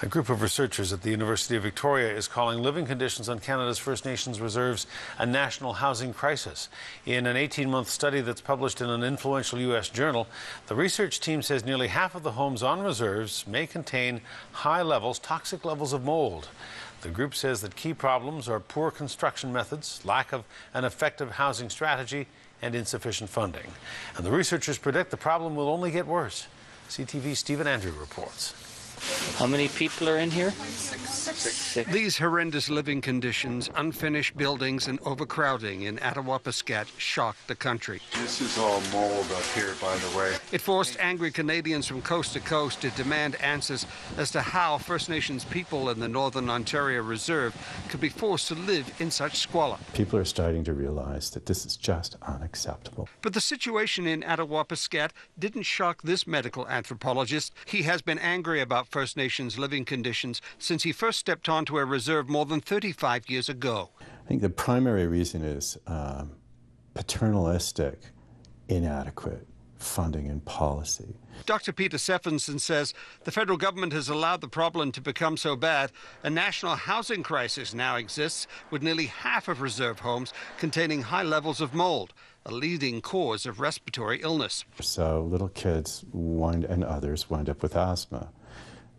A group of researchers at the University of Victoria is calling living conditions on Canada's First Nations reserves a national housing crisis. In an 18-month study that's published in an influential U.S. journal, the research team says nearly half of the homes on reserves may contain toxic levels of mold. The group says that key problems are poor construction methods, lack of an effective housing strategy, and insufficient funding. And the researchers predict the problem will only get worse. CTV's Stephen Andrew reports. How many people are in here? Six. These horrendous living conditions, unfinished buildings and overcrowding in Attawapiskat shocked the country. This is all mold up here, by the way. It forced angry Canadians from coast to coast to demand answers as to how First Nations people in the Northern Ontario Reserve could be forced to live in such squalor. People are starting to realize that this is just unacceptable. But the situation in Attawapiskat didn't shock this medical anthropologist. He has been angry about First Nations living conditions since he first stepped onto a reserve more than 35 years ago. I think the primary reason is paternalistic, inadequate funding and policy. Dr. Peter Stephenson says the federal government has allowed the problem to become so bad, a national housing crisis now exists with nearly half of reserve homes containing high levels of mold, a leading cause of respiratory illness. So little kids and others wind up with asthma.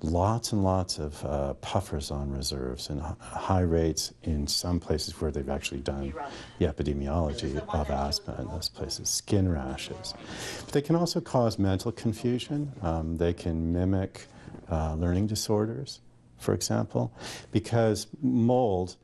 Lots and lots of puffers on reserves and high rates in some places where they've actually done the epidemiology of asthma in those places, skin rashes. But they can also cause mental confusion. They can mimic learning disorders, for example, because mold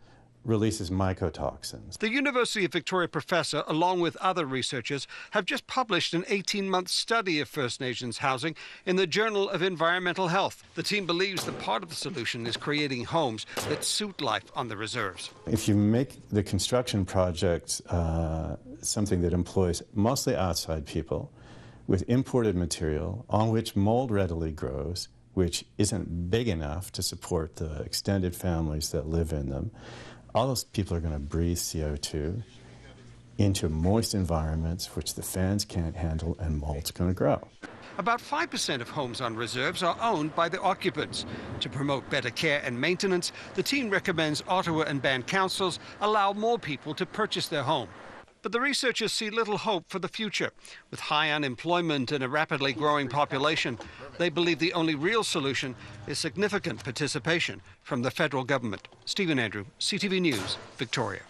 releases mycotoxins. The University of Victoria professor, along with other researchers, have just published an 18-month study of First Nations housing in the Journal of Environmental Health. The team believes that part of the solution is creating homes that suit life on the reserves. If you make the construction project something that employs mostly outside people with imported material on which mold readily grows, which isn't big enough to support the extended families that live in them, all those people are going to breathe CO2 into moist environments which the fans can't handle, and mold's going to grow. About 5% of homes on reserves are owned by the occupants. To promote better care and maintenance, the team recommends Ottawa and Band councils allow more people to purchase their home. But the researchers see little hope for the future. With high unemployment and a rapidly growing population, they believe the only real solution is significant participation from the federal government. Stephen Andrew, CTV News, Victoria.